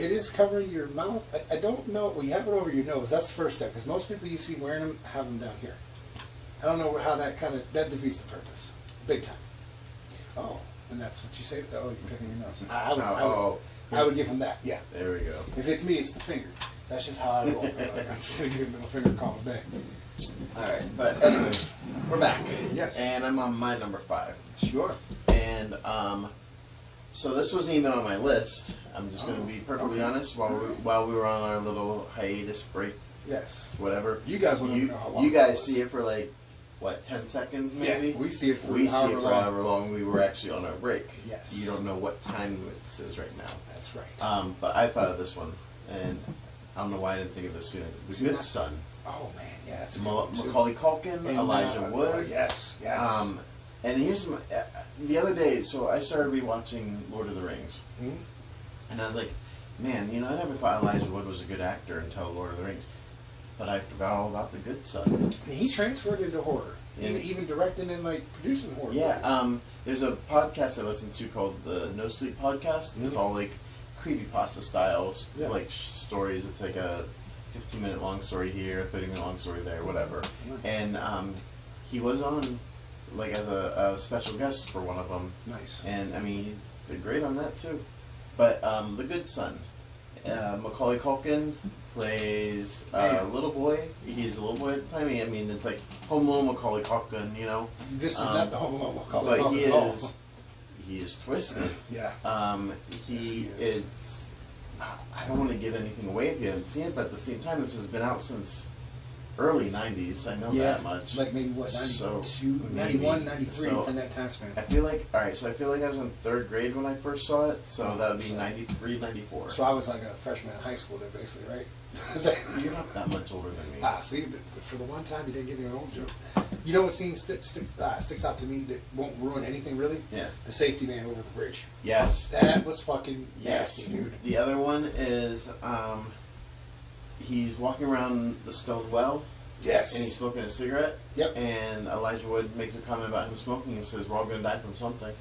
It is covering your mouth. I don't know. Well, you have it over your nose. That's the first step, because most people you see wearing them have them down here. I don't know how that defeats the purpose. Big time. Oh, and that's what you say. Oh, you're picking your nose. I would give him that. Yeah. There we go. If it's me, it's the finger. That's just how I roll. Like, I'm just gonna give a middle finger, call it back. All right, but anyway, we're back. Yes. And I'm on my number 5. Sure. And so this wasn't even on my list. I'm just going to be perfectly honest. While we were on our little hiatus break. Yes. Whatever. You guys won't know how long. You guys see it for like what, 10 seconds maybe? Yeah, we see it for however long we were actually on our break. Yes. You don't know what time it says right now. That's right. But I thought of this one, and I don't know why I didn't think of this sooner. The Good Son. Oh man, yeah, that's Macaulay Culkin, and Elijah Wood. Yes. And here's the other day. So I started rewatching Lord of the Rings, and I was like, man, I never thought Elijah Wood was a good actor until Lord of the Rings. But I forgot all about The Good Son. And he transferred into horror, even directing and producing horror. Yeah, there's a podcast I listen to called the No Sleep Podcast. And it's all like creepypasta style, stories. It's like a 15-minute long story here, a 30-minute long story there, whatever. Nice. And he was on as a special guest for one of them. Nice. And I mean, he did great on that too. But The Good Son, Macaulay Culkin plays a little boy. He's a little boy at the time. I mean, it's like Home Alone Macaulay Culkin, This is not the Home Alone Macaulay Culkin. But he is twisted. Yeah. He is. I don't want to give anything away if you haven't seen it, but at the same time, this has been out since early 90s. I know that much. Like maybe what, 92, 91, 93, within that time span. I feel like, I was in 3rd grade when I first saw it, so that would be 93, 94. So I was like a freshman in high school there, basically, right? You're not that much older than me. See, for the one time you didn't give me an old joke. You know what scene sticks out to me that won't ruin anything, really? Yeah. The safety man over the bridge. Yes. That was fucking nasty, dude. The other one is, he's walking around the stone well. Yes. And he's smoking a cigarette. Yep. And Elijah Wood makes a comment about him smoking and says, we're all going to die from something.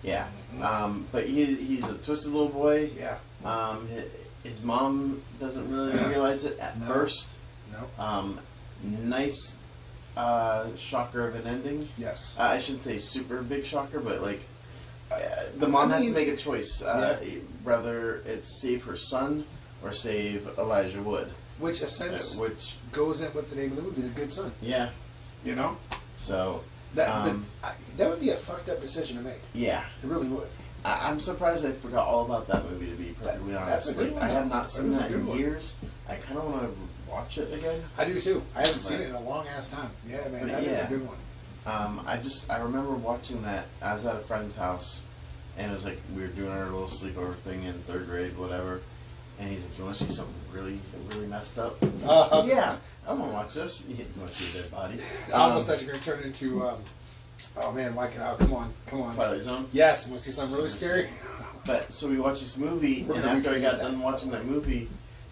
Yeah. Mm-hmm. But he's a twisted little boy. Yeah. His mom doesn't really realize it at first. No. Nice shocker of an ending. Yes. I shouldn't say super big shocker, but the mom has to make a choice. Whether it's save her son or save Elijah Wood. Which, goes in with the name of the movie, The Good Son. Yeah. So... That would be a fucked up decision to make. Yeah. It really would. I'm surprised I forgot all about that movie, to be perfectly honest. That's a good one. I have not seen that in years. I kind of want to watch it again. I do too. I haven't seen it in a long ass time. Yeah, man, that is a good one. I remember watching that. I was at a friend's house, and it was like we were doing our little sleepover thing in 3rd grade, whatever. And he's like, "You want to see something really, really messed up?" Yeah, I want to watch this. You want to see a dead body? I almost thought you were going to turn it into. Oh man, why can I? Come on. Twilight Zone. Yes, want to see something really scary? But so we watched this movie, and after I got done watching that movie,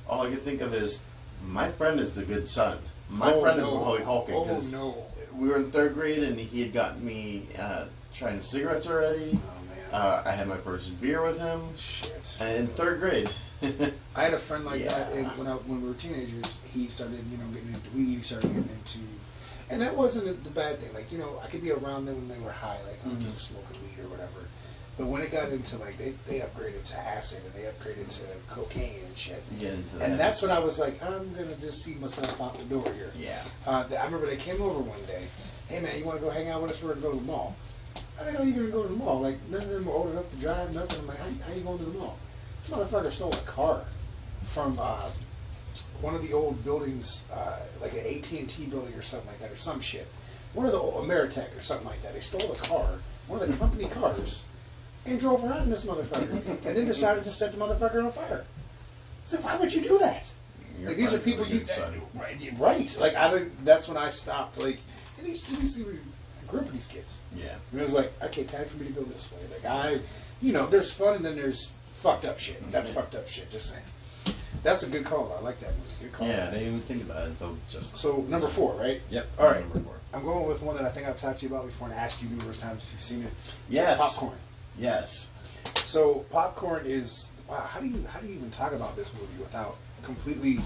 all I could think of is, my friend is the good son. My friend is Macaulay Culkin. Oh no. We were in 3rd grade, and he had gotten me trying cigarettes already. Oh man. I had my first beer with him. Shit. And in 3rd grade. I had a friend like that, and when we were teenagers, he started, getting into weed. He started getting into, and that wasn't the bad thing. I could be around them when they were high, just smoking weed or whatever. But when it got into they upgraded to acid and they upgraded to cocaine and shit. Get into that. And that's when I was like, I'm gonna just see myself out the door here. Yeah. I remember they came over one day. Hey man, you want to go hang out with us? We're gonna go to the mall. How the hell are you gonna go to the mall? None of them are old enough to drive. Nothing. I'm like, how you going to the mall? This motherfucker stole a car from one of the old buildings, like an AT&T building or something like that, or some shit. One of the Ameritech or something like that. They stole the car, one of the company cars, and drove around in this motherfucker, and then decided to set the motherfucker on fire. So why would you do that? These are people you right. That's when I stopped. And these I grew up with these kids. Yeah. And it was like, okay, time for me to go this way. There's fun and then there's fucked up shit. That's fucked up shit, just saying. That's a good call. I like that movie. Good call. Yeah, I didn't even think about it until just... So, number 4, right? Yep. All right. Number 4. I'm going with one that I think I've talked to you about before and asked you numerous times if you've seen it. Yes. Popcorn. Yes. So, Popcorn is the wow, how do you even talk about this movie without completely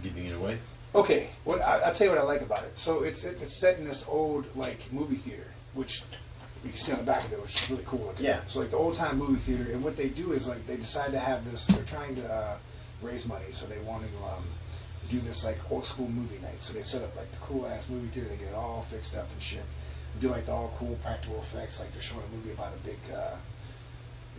Giving it away. Okay, I'll tell you what I like about it. So it's set in this old like movie theater, which you can see on the back of it, which is really cool looking. Yeah. So like the old time movie theater, and what they do is like they decide to have this. They're trying to raise money, so they want to do this like old school movie night. So they set up like the cool ass movie theater. They get it all fixed up and shit. They do like the all cool practical effects, like they're showing a movie about a big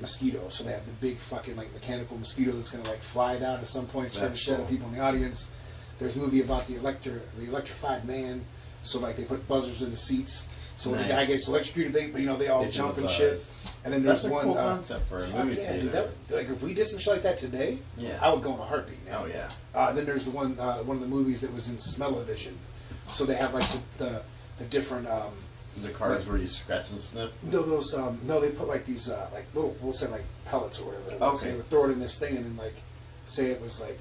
mosquito. So they have the big fucking like mechanical mosquito that's gonna like fly down at some point, scare the shit out of people in the audience. There's a movie about the electrified man. So like they put buzzers in the seats. So when the guy gets electrocuted, they all jump and shit. And then there's that's one a cool concept for a movie theater. Dude, like if we did some shit like that today, yeah, I would go in a heartbeat, man. Oh yeah. Then there's the one of the movies that was in Smell-O-Vision. So they have like the different the cars like, where you scratch and sniff. No, those no, they put like these like little, we'll say like pellets or whatever. Okay. So they would throw it in this thing and then like say it was like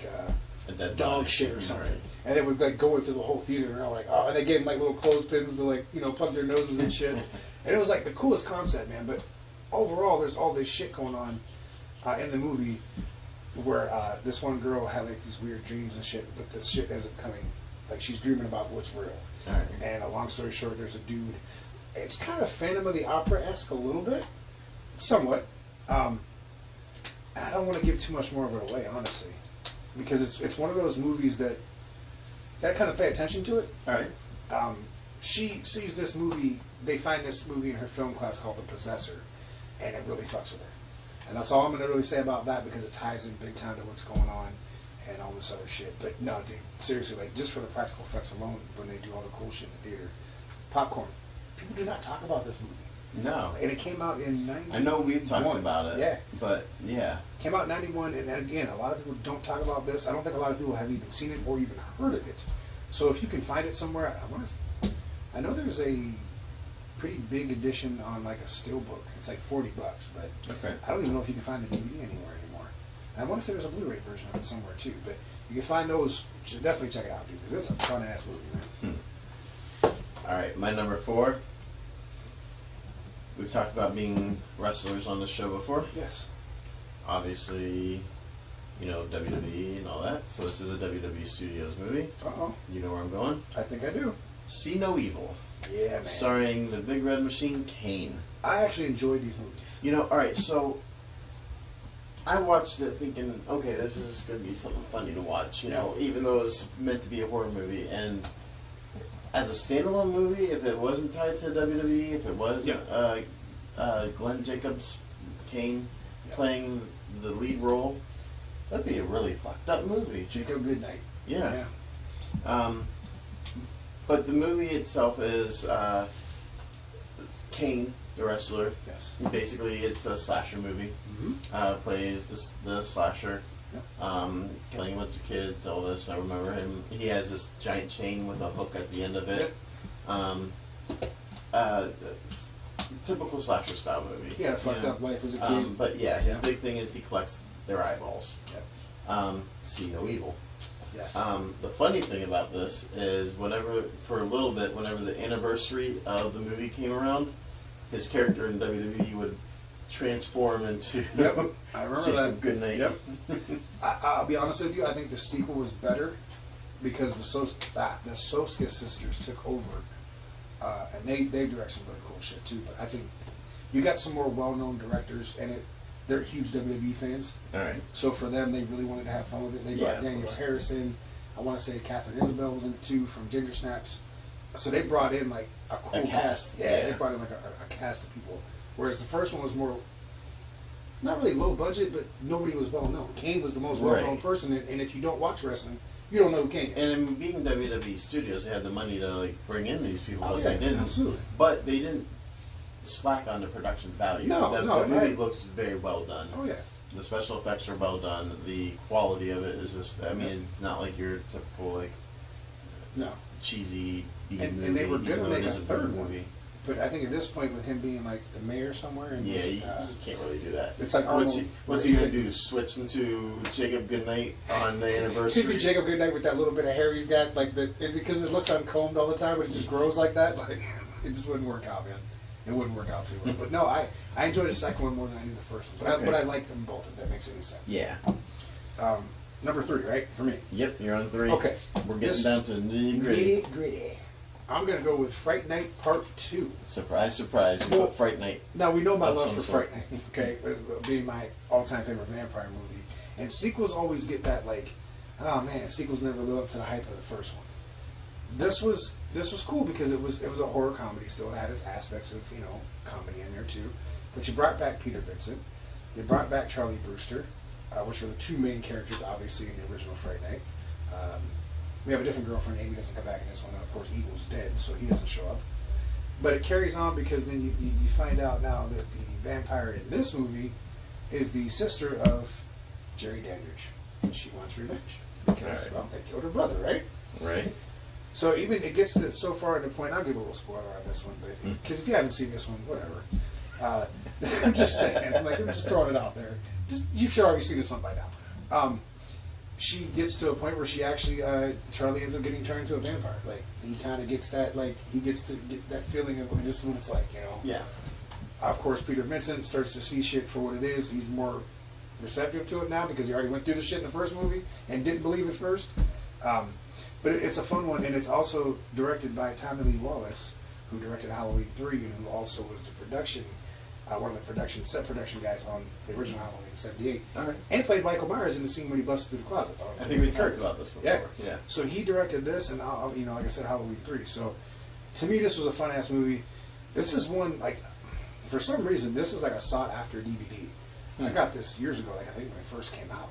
a dead dog body. shit or something, Right. and they would like go through the whole theater and they're like, oh, and they gave them like little clothespins to like plug their noses and shit, and it was like the coolest concept, man. But overall, there's all this shit going on in the movie where this one girl had like these weird dreams and shit, but this shit ends up coming, like she's dreaming about what's real. Right. And a long story short, there's a dude. It's kind of Phantom of the Opera-esque a little bit, somewhat. I don't want to give too much more of it away, honestly, because it's one of those movies that you gotta kind of pay attention to it. All right. She sees this movie. They find this movie in her film class called The Possessor, and it really fucks with her. And that's all I'm gonna really say about that because it ties in big time to what's going on and all this other shit. But no, dude, seriously, like just for the practical effects alone, when they do all the cool shit in the theater, popcorn. People do not talk about this movie. No. And it came out in 91. I know we've talked about it. Yeah. But, yeah. Came out in 91, and again, a lot of people don't talk about this. I don't think a lot of people have even seen it or even heard of it. So if you can find it somewhere, I know there's a pretty big edition on like a steelbook. It's like $40, but okay. I don't even know if you can find the DVD anywhere anymore. And I want to say there's a Blu-ray version of it somewhere too, but you can find those. You should definitely check it out, dude, because it's a fun-ass movie, man. All right, my number 4. We've talked about being wrestlers on this show before. Yes. Obviously, WWE and all that. So this is a WWE Studios movie. Uh-oh. You know where I'm going? I think I do. See No Evil. Yeah, man. Starring the Big Red Machine, Kane. I actually enjoyed these movies. All right, so I watched it thinking, okay, this is going to be something funny to watch, even though it was meant to be a horror movie. And as a standalone movie, if it wasn't tied to WWE, if it was Glenn Jacobs, Kane, playing the lead role, that'd be a really fucked up movie. Jacob Goodnight. Yeah. But the movie itself is Kane, the wrestler. Yes. Basically, it's a slasher movie. Mm-hmm. Plays the slasher. Killing a bunch of kids, all this. I remember him. He has this giant chain with a hook at the end of it. Typical slasher style movie. He had a fucked up life as a kid. But yeah, his big thing is he collects their eyeballs. See No Evil. Yes. The funny thing about this is for a little bit, whenever the anniversary of the movie came around, his character in WWE would transform into I remember that. Goodnight. Yep. I'll be honest with you, I think the sequel was better because the Soska sisters took over, and they direct some really cool shit too. But I think you got some more well-known directors, and they're huge WWE fans. All right. So for them, they really wanted to have fun with it. They brought Daniel Harrison. I want to say Catherine Isabel was in it too from Ginger Snaps. So they brought in like a cool cast. Yeah, they brought in like a cast of people. Whereas the first one was more, not really low budget, but nobody was well known. Kane was the most well known person, and if you don't watch wrestling, you don't know who Kane is. And being WWE Studios, they had the money to like bring in these people, but they didn't. Absolutely. But they didn't slack on the production value. The movie looks very well done. Oh yeah. The special effects are well done. The quality of it is just, it's not like your typical cheesy B movie. And they were gonna make a is third movie. one. But I think at this point, with him being like the mayor somewhere, and you can't really do that. It's like what's he gonna do? Switch into Jacob Goodnight on the anniversary? Could be Jacob Goodnight with that little bit of hair he's got, because it looks uncombed all the time, but it just grows like that. Like it just wouldn't work out, man. it wouldn't work out too well. But no, I enjoyed the second one more than I knew the first one. But, Okay. but I like them both, if that makes any sense. Yeah. Number 3, right? For me. Yep, you're on 3. Okay. We're getting down to nitty-gritty. Gritty. I'm going to go with Fright Night Part 2. Surprise, surprise. You Well, put Fright Night. Now, we know my Of love some for sort. Fright Night, okay? Being my all-time favorite vampire movie. And sequels always get that, like, oh man, sequels never live up to the hype of the first one. This was cool because it was a horror comedy still. It had its aspects of, comedy in there too. But you brought back Peter Vincent. You brought back Charlie Brewster, which are the two main characters, obviously, in the original Fright Night. We have a different girlfriend. Amy doesn't come back in this one. And of course, Eagle's dead, so he doesn't show up. But it carries on because then you find out now that the vampire in this movie is the sister of Jerry Dandridge, and she wants revenge because, well, they killed her brother, right? Right. So even it gets to so far to the point. I'll give a little spoiler on this one, but because if you haven't seen this one, whatever. I'm just saying. I'm just throwing it out there. You should already see this one by now. She gets to a point where she actually Charlie ends up getting turned into a vampire. Like he kind of gets that. Like he gets to get that feeling of this is what it's like. Yeah. Of course, Peter Vincent starts to see shit for what it is. He's more receptive to it now because he already went through the shit in the first movie and didn't believe it first. But it's a fun one, and it's also directed by Tommy Lee Wallace, who directed Halloween 3, and who also was the one of the set production guys on the original Halloween in '78. All right. And played Michael Myers in the scene when he busted through the closet. I think we talked about this before. Yeah. So he directed this, and like I said, Halloween 3. So to me, this was a fun ass movie. This is one like, for some reason, this is like a sought after DVD. I got this years ago, like I think when it first came out.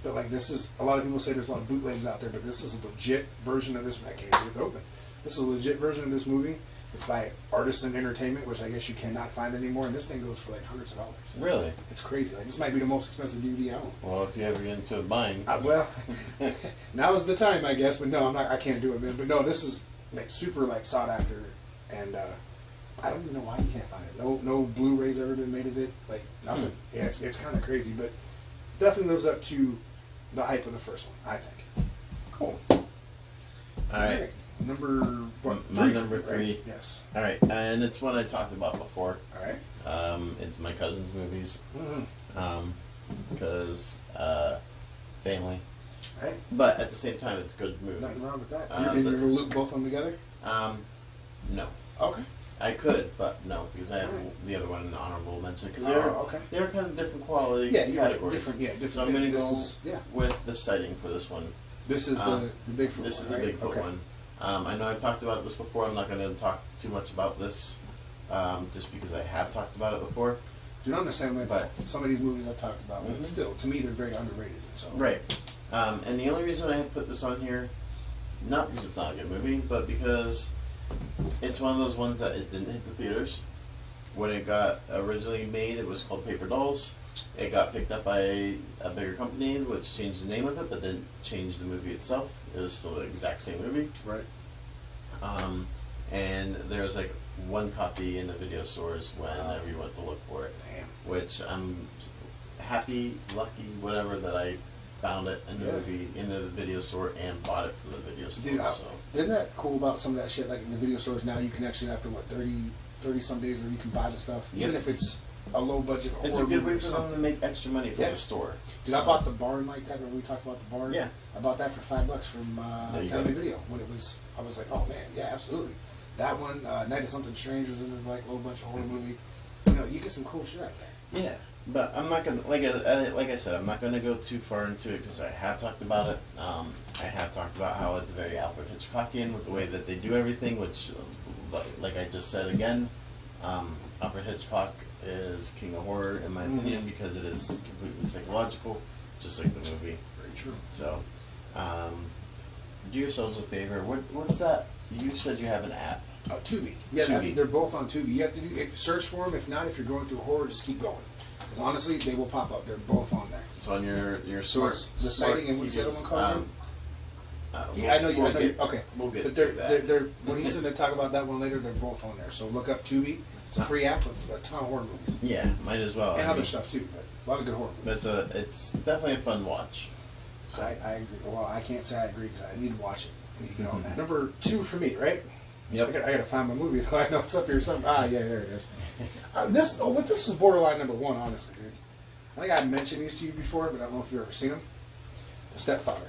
But like this is, a lot of people say there's a lot of bootlegs out there, but this is a legit version of this. I can't get it open. This is a legit version of this movie. It's by Artisan Entertainment, which I guess you cannot find anymore, and this thing goes for like hundreds of dollars. Really? It's crazy. Like this might be the most expensive DVD I own. Well, if you ever get into buying. Well, now is the time, I guess. But no, I'm not. I can't do it, man. But no, this is like super like sought after, and I don't even know why you can't find it. No Blu-rays ever been made of it. Like nothing. Yeah, it's kind of crazy, but definitely lives up to the hype of the first one, I think. Cool. All right. Number what? My number 3. Right? Yes. All right, and it's one I talked about before. All right. It's my cousin's movies. Mm-hmm. Because family. Hey, But at the same time, it's a good movie. nothing wrong with that. You're going to loop both of them together? No. Okay. I could, but no, because I have the other one in the honorable mention. Because they're kind of different quality categories. Different. So I'm going to go yeah. with the sighting for this one. This is the Bigfoot This is one, the right? Bigfoot one. I know I've talked about this before. I'm not going to talk too much about this, just because I have talked about it before. Do not understand why But some of these movies I've talked about, but still, to me, they're very underrated. So. right. And the only reason I put this on here, not because it's not a good movie, but because it's one of those ones that it didn't hit the theaters. When it got originally made, it was called Paper Dolls. It got picked up by a bigger company, which changed the name of it, but didn't change the movie itself. It was still the exact same movie. Right. And there was like one copy in the video stores whenever you went to look for it. Damn. Which I'm happy, lucky, whatever, that I found it in the movie, in the video store, and bought it from the video store. Dude, so. isn't that cool about some of that shit? Like in the video stores now, you can actually, after 30 some days, where you can buy the stuff, even if it's a low budget horror It's a good movie way or for them to something. make extra money for the store. Dude, I bought the barn like that. Remember we talked about the barn? Yeah. I bought that for $5 from Family Video when it was. I was like, oh man, yeah, absolutely. That one, Night of Something Strange, was in a like low budget horror movie. You get some cool shit out there. Yeah, but I'm not gonna like I said, I'm not gonna go too far into it because I have talked about it. I have talked about how it's very Alfred Hitchcockian with the way that they do everything, which, like I just said again, Alfred Hitchcock is king of horror in my opinion because it is completely psychological, just like the movie. Very true. So, do yourselves a favor. What's that? You said you have an app. Tubi. Yeah, Tubi. they're both on Tubi. You have to search for them. If not, if you're going through horror, just keep going. Because honestly, they will pop up. They're both on there. So on your So smart, it's the smart sighting and what's the other TVs, one called? we'll- I know you. we'll I know get- you. Okay. We'll get But to that. they're when he's going to talk about that one later, they're both on there. So look up Tubi. It's a free app with a ton of horror movies. Yeah, might as well. And other stuff too, but a lot of good horror movies. But it's definitely a fun watch. So I agree. Well, I can't say I agree because I need to watch it. I need to get on that. Number 2 for me, right? Yep. I gotta find my movie though. I know it's up here somewhere. Ah, yeah, there it is. This was borderline number one, honestly, dude. I think I mentioned these to you before, but I don't know if you've ever seen them. The Stepfather.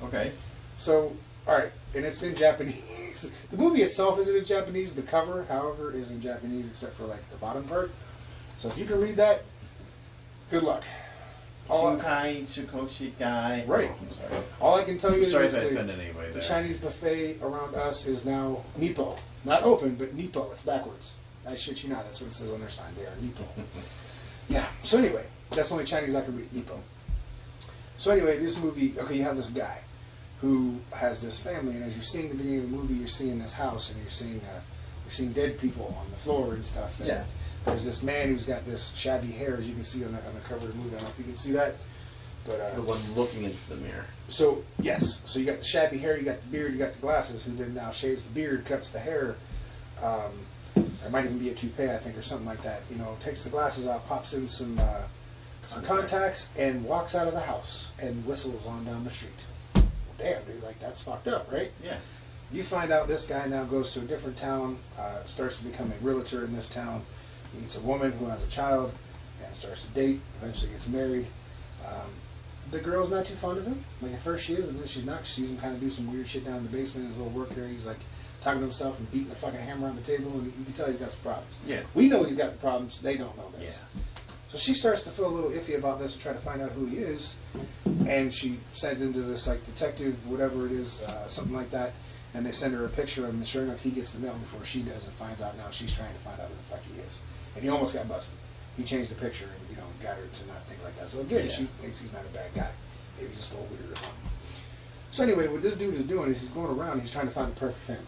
Okay. So, all right, and it's in Japanese. The movie itself isn't in Japanese. The cover, however, is in Japanese, except for like the bottom part. So if you can read that, good luck. Shinkai, Shukoshikai. Right. Oh, I'm sorry. All I can tell you I'm sorry is if I offended anybody the there. Chinese buffet around us is now Nippo. Not open, but Nippo. It's backwards. I shit you not. That's what it says on their sign. They are Nippo. Yeah. So anyway, that's the only Chinese I can read. Nippo. So anyway, this movie, okay, you have this guy who has this family, and as you're seeing the beginning of the movie, you're seeing this house, and you're seeing dead people on the floor and stuff. And Yeah. there's this man who's got this shabby hair, as you can see on the cover of the movie. I don't know if you can see that, but The one looking into the mirror. so yes, so you got the shabby hair, you got the beard, you got the glasses. Who then now shaves the beard, cuts the hair. There might even be a toupee, I think, or something like that. You know, takes the glasses out, pops in some contacts, and walks out of the house and whistles on down the street. Well, damn, dude, like that's fucked up, right? Yeah. You find out this guy now goes to a different town, starts to become a realtor in this town, meets a woman who has a child, and starts to date, eventually gets married. The girl's not too fond of him. Like at first she is, and then she's not. She sees him kind of do some weird shit down in the basement in his little work area. He's like talking to himself and beating a fucking hammer on the table, and you can tell he's got some problems. Yeah. We know he's got the problems. They don't know this. Yeah. So she starts to feel a little iffy about this and try to find out who he is, and she sends into this like detective, whatever it is, something like that, and they send her a picture of him, and sure enough, he gets the mail before she does and finds out now she's trying to find out who the fuck he is. And he almost got busted. He changed the picture and, you know, got her to not think like that. So again, Yeah. she thinks he's not a bad guy. Maybe he's just a little weird or something. So anyway, what this dude is doing is he's going around, he's trying to find the perfect family.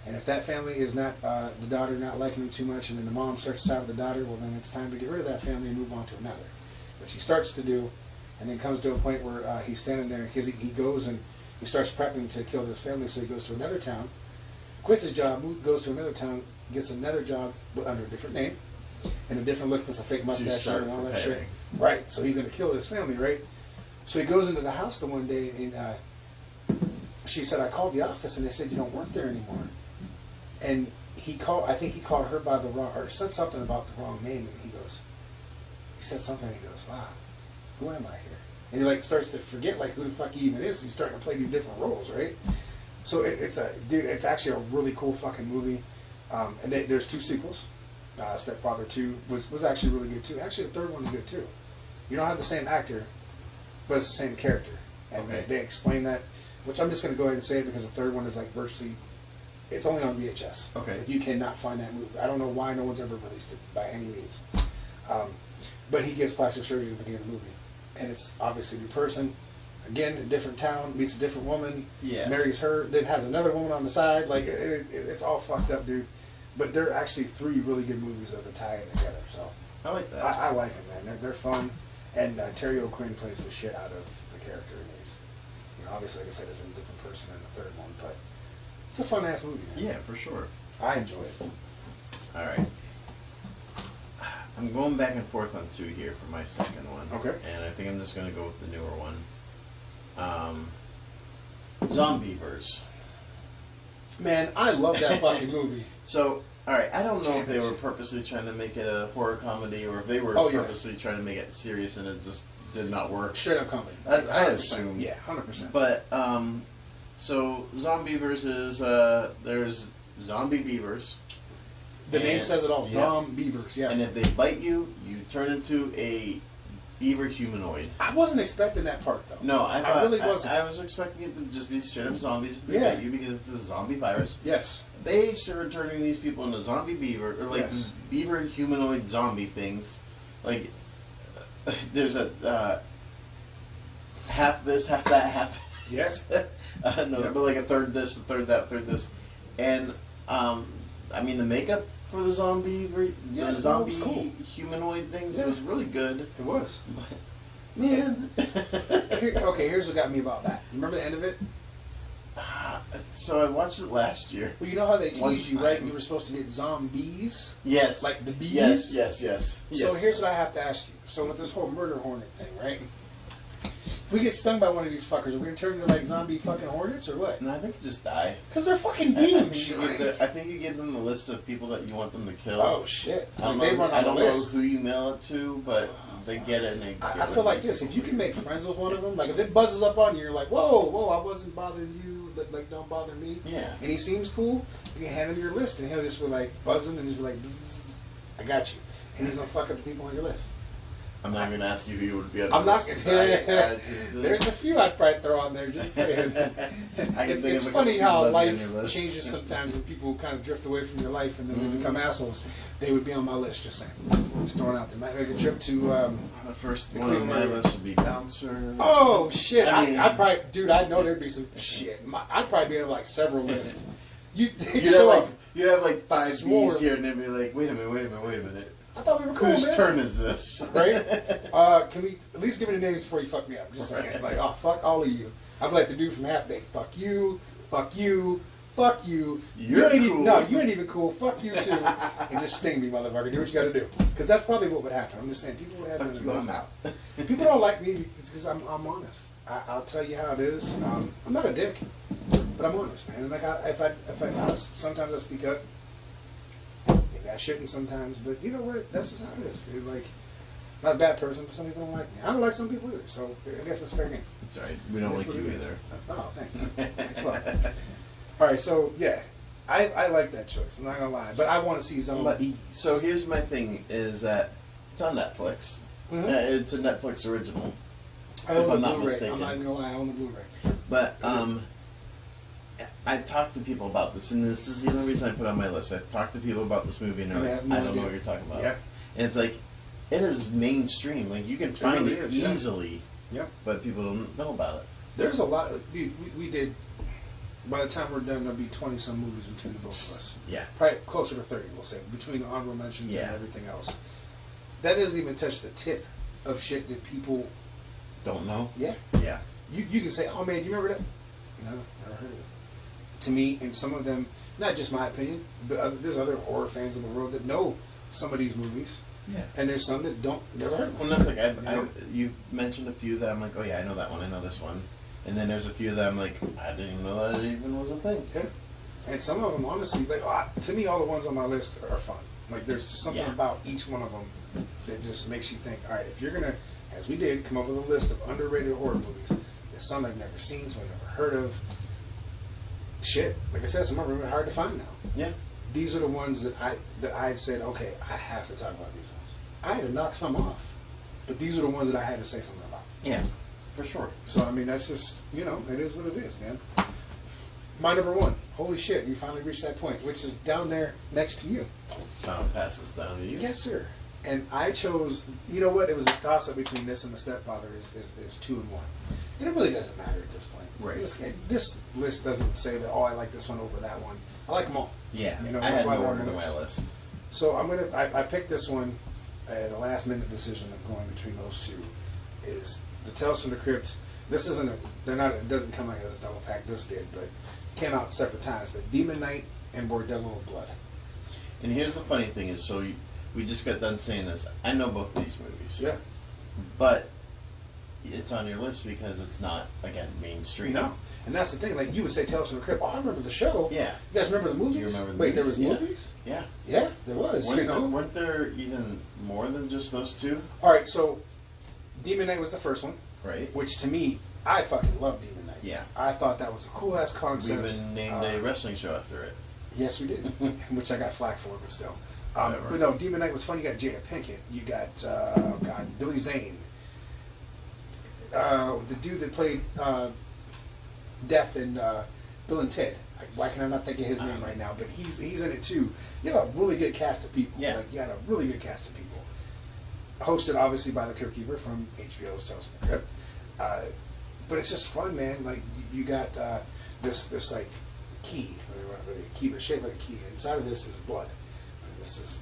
And if that family is not, the daughter not liking him too much, and then the mom starts to side with the daughter, well then it's time to get rid of that family and move on to another. Which he starts to do, and then comes to a point where he's standing there, because he goes and he starts prepping to kill this family, so he goes to another town, quits his job, goes to another town, gets another job but under a different name, and a different look, puts a fake mustache on and all that shit. Right, so he's going to kill this family, right? So he goes into the house the one day, and she said, I called the office, and they said, you don't work there anymore. And I think he called her by the wrong, or said something about the wrong name, and he said something, and he goes, wow, who am I here? And he like starts to forget like who the fuck he even is. He's starting to play these different roles, right? So it's actually a really cool fucking movie. And there's 2 sequels. Stepfather 2 was actually really good too. Actually, the third one's good too. You don't have the same actor, but it's the same character. And Okay. they explain that, which I'm just going to go ahead and say it because the third one is like virtually, it's only on VHS. Okay. Like, you cannot find that movie. I don't know why no one's ever released it by any means. But he gets plastic surgery at the beginning of the movie. And it's obviously a new person. Again, a different town, meets a different woman, Yeah. marries her, then has another woman on the side. Like, it's all fucked up, dude. But they're actually 3 really good movies that tie in together. So I like that. I like them, man. They're fun. And Terry O'Quinn plays the shit out of the character. And he's, you know, obviously, like I said, is a different person in the third one. But it's a fun-ass movie, man. Yeah, for sure. I enjoy it. All right. I'm going back and forth on 2 here for my second one. Okay. And I think I'm just going to go with the newer one. Zombievers. Man, I love that fucking movie. So, alright, I don't know if they were purposely trying to make it a horror comedy or if they were purposely trying to make it serious and it just did not work. Straight up comedy. I assume. Yeah, 100%. But, so Zombievers is, there's zombie beavers. The name And- says it all. yeah. Zombievers, yeah. And if they bite you, you turn into a beaver humanoid. I wasn't expecting that part, though. No, I thought really wasn't. I was expecting it to just be straight up zombies if they Yeah. bite you because it's a zombie virus. Yes. They started turning these people into zombie beaver, or like Yes. beaver humanoid zombie things. Like, there's a half this, half that, half Yes. no, but like a third this, a third that, third this, and I mean the makeup for the zombie, Yeah, the that zombie was cool. humanoid things Yeah. was really good. It was. But man, Okay, here's what got me about that. You remember the end of it? so I watched it last year. Well, you know how they One tease you, right? time. You were supposed to get zombies? Yes, Like the bees? Yes. So here's what I have to ask you. So with this whole murder hornet thing, right? we get stung by one of these fuckers, are we gonna turn into like zombie fucking hornets or what? No, I think you just die. Because they're fucking I huge. I think you give them the list of people that you want them to kill. Oh shit! I don't, Like, they know, run on I don't the know list. who you mail it to, but they get it and they get I feel like this. If you can make friends with one of them, like if it buzzes up on you, you're like, whoa, I wasn't bothering you. Like, don't bother me. Yeah. And he seems cool. You can hand him your list, and he'll just be like buzzing and just be like, bzz, bzz, bzz. I got you. And he's gonna fuck up the people on your list. I'm not even gonna ask you who you would be on I'm the not list. gonna. There's a few I'd probably throw on there. Just saying. It's funny how life changes sometimes, and people kind of drift away from your life, and then they become assholes. They would be on my list. Just saying. Just throwing out there. Might make a trip to. The first one on my list would be Bouncer. Oh shit! I mean, I'd probably, dude. I know there'd be some shit. I'd probably be in like several lists. You'd have like 5 B's here, and they'd be like, wait a minute. I thought we were cool, Whose man. turn is this? Right? Can we at least give me the names before you fuck me up? Just saying. Like, oh, fuck all of you. I'd be like the dude from Half Baked. Fuck you. Fuck you. Fuck you. You're cool. No, you ain't even cool. Fuck you too. And just sting me, motherfucker. Do what you got to do. Because that's probably what would happen. I'm just saying. People would have Fuck you, I'm out. People don't like me because I'm honest. I'll tell you how it is. I'm not a dick, but I'm honest, man. Like sometimes I speak up. Maybe I shouldn't sometimes, but you know what? That's just how it is. Dude, like, not a bad person, but some people don't like me. I don't like some people either, so I guess it's fair game. That's right. We don't like you either. Oh, thanks, man. Thanks a lot. All right, so yeah, I like that choice. I'm not gonna lie, but I want to see zombies. So here's my thing: is that it's on Netflix. Mm-hmm. It's a Netflix original. I own if I'm the not Blu-ray. mistaken. I'm not even gonna lie, I own the Blu-ray. But I talked to people about this, and this is the only reason I put it on my list. I've talked to people about this movie, and they're like, I don't know what you're talking about. Yeah. And it's like, it is mainstream. Like, you can find it is, easily, yeah. But people don't know about it. There's a lot. Dude, we did. By the time we're done, there'll be 20-some movies between the both of us. Yeah. Probably closer to 30, we'll say, between the honorable mentions and everything else. That doesn't even touch the tip of shit that people don't know. Yeah. Yeah. You can say, oh man, you remember that? No, never heard of it. To me, and some of them, not just my opinion, but there's other horror fans in the world that know some of these movies. Yeah. And there's some that don't, never heard of them. Well, that's like, you've mentioned a few that I'm like, oh yeah, I know that one, I know this one. And then there's a few that I'm like, I didn't even know that even was a thing. Yeah. And some of them, honestly, like, to me, all the ones on my list are fun. Like, there's just something about each one of them that just makes you think, all right, if you're going to, as we did, come up with a list of underrated horror movies, there's some I've never seen, some I've never heard of. Shit, like I said, some of them are hard to find now. Yeah. These are the ones that I said, okay, I have to talk about these ones. I had to knock some off, but these are the ones that I had to say something about. Yeah, for sure. So, I mean, that's just, you know, it is what it is, man. My number one. Holy shit, we finally reached that point, which is down there next to you. I'll pass this down to you. Yes, sir. And I chose, you know what, it was a toss-up between this and The Stepfather is 2 and 1. And it really doesn't matter at this point. Right. This list doesn't say that, oh, I like this one over that one. I like them all. Yeah, you know, I had why no they're order on to the my list. So I picked this one at a last-minute decision of going between those two. Is the Tales from the Crypt. This isn't it doesn't come out as a double pack, this did, but came out separate times. But Demon Knight and Bordello of Blood. And here's the funny thing is, we just got done saying this. I know both of these movies. Yeah. But it's on your list because it's not, again, mainstream. No. And that's the thing. Like, you would say Tales from the Crypt. Oh, I remember the show. Yeah. You guys remember the movies? You remember the Wait, movies? there was movies? Yeah. Yeah, there was. Weren't there even more than just those two? All right, so Demon Knight was the first one. Right. Which, to me, I fucking love Demon Knight. Yeah. I thought that was a cool-ass concept. We even named a wrestling show after it. Yes, we did. Which I got flack for, but still. But no, Demon Knight was fun. You got Jada Pinkett. You got, Billy Zane. The dude that played Death in Bill and Ted. Why can I not think of his name right now? But he's in it too. You have a really good cast of people. Yeah. Like, you had a really good cast of people. Hosted obviously by the Crypt Keeper from HBO's Tales from the Crypt. But it's just fun, man. Like you got this like key, key shaped like a key. Inside of this is blood.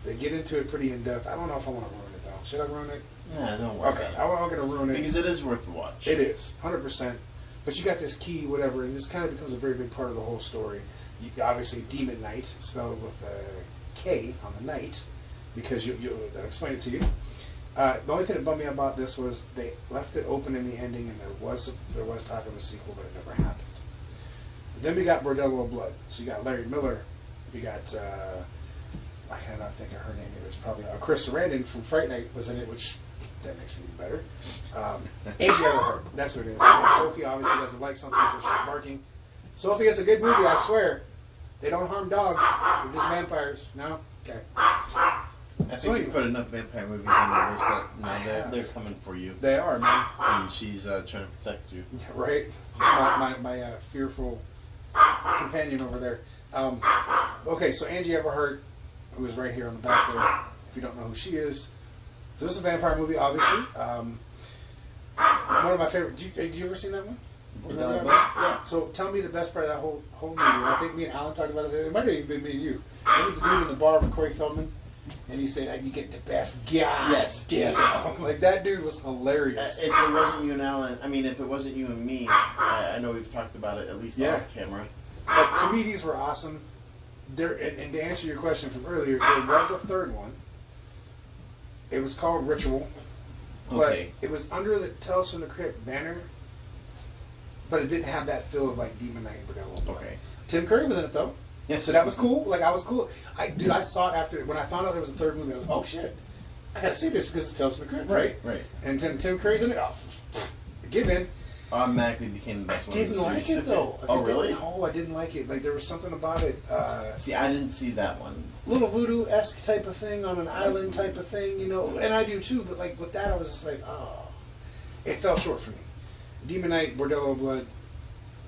They get into it pretty in depth. I don't know if I want to ruin it though. Should I ruin it? Nah, don't worry. Okay, I'm going to ruin it because it is worth the watch. It is 100%. But you got this key, whatever, and this kind of becomes a very big part of the whole story. You obviously Demon Knight, spelled with a K on the night, because I'll explain it to you. The only thing that bummed me about this was they left it open in the ending, and there was talk of a sequel, but it never happened. But then we got Bordello of Blood. So you got Larry Miller, you got I cannot think of her name. It was probably Chris Sarandon from Fright Night was in it, which that makes it even better. Angie Everhart, that's what it is. Sophie obviously doesn't like something, so she's barking. Sophie, it's a good movie, I swear. They don't harm dogs. They're just vampires. No? Okay. I think you put enough vampire movies on the list that now they're coming for you. They are, man. And she's trying to protect you. Right? My fearful companion over there. Okay, so Angie Everhart, who is right here on the back there, if you don't know who she is. So this is a vampire movie, obviously. One of my favorite. Did you ever seen that one? Yeah. So tell me the best part of that whole movie. I think me and Alan talked about it. It might have even been me and you. I think the dude in the bar with Corey Feldman, and he said, "You get the best guy." Yes. Like that dude was hilarious. If it wasn't you and Alan, I mean, if it wasn't you and me, I know we've talked about it at least off camera. But to me, these were awesome. And to answer your question from earlier, there was a third one. It was called Ritual. Okay. But it was under the Tales from the Crypt banner. But it didn't have that feel of like Demon Knight and Bordello. Okay. Tim Curry was in it though. So that was cool. Like I was cool. I saw it after when I found out there was a third movie. I was like, oh shit, I gotta see this because it's Tales from the Crypt, right? Right. And Tim Curry's in it. Oh, give in. Automatically became the best one. I didn't like it though. Really? No, I didn't like it. Like there was something about it. See, I didn't see that one. Little voodoo-esque type of thing on an island type of thing, you know. And I do too. But like with that, I was just like, oh, it fell short for me. Demon Knight, Bordello of Blood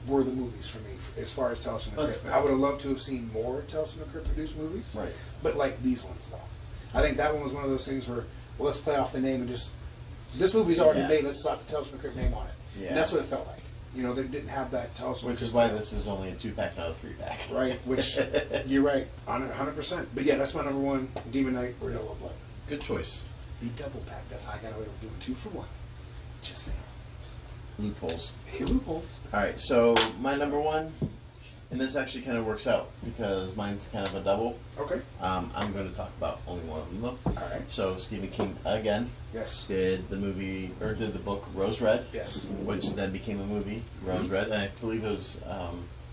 were the movies for me as far as Tales from the Crypt. I would have loved to have seen more Tales from the Crypt produced movies. Right. But like these ones though. I think that one was one of those things where, well, let's play off the name and just, this movie's already made, let's slap the Tales from the Crypt name on it. Yeah. And that's what it felt like. You know, they didn't have that Tales from the Crypt. Which is why this is only a 2-pack, not a 3-pack. Right, which, you're right, 100%. But yeah, that's my number one, Demon Knight, Bordello of Blood. Good choice. The double pack, that's how I got away with doing 2 for 1. Just saying. Loopholes. Loopholes. Alright, so my number one, and this actually kind of works out because mine's kind of a double. Okay. I'm going to talk about only one of them though. Alright. So Stephen King again. Yes. Did the book Rose Red. Yes. Which then became a movie, Rose Red, and I believe it was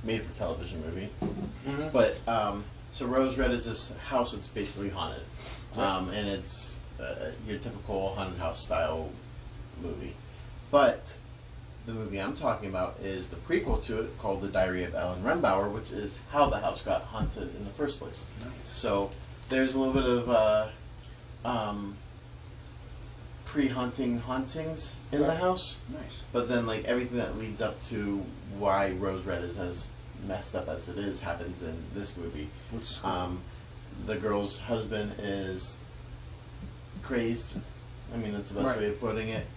made for television movie. Mm-hmm. But so Rose Red is this house that's basically haunted, and it's your typical haunted house style movie, but the movie I'm talking about is the prequel to it called The Diary of Ellen Rembauer, which is how the house got haunted in the first place. Nice. So there's a little bit of pre-haunting hauntings in the house. Nice. But then like everything that leads up to why Rose Red is as messed up as it is happens in this movie. Which is cool. The girl's husband is crazed. I mean, that's the best way of putting it.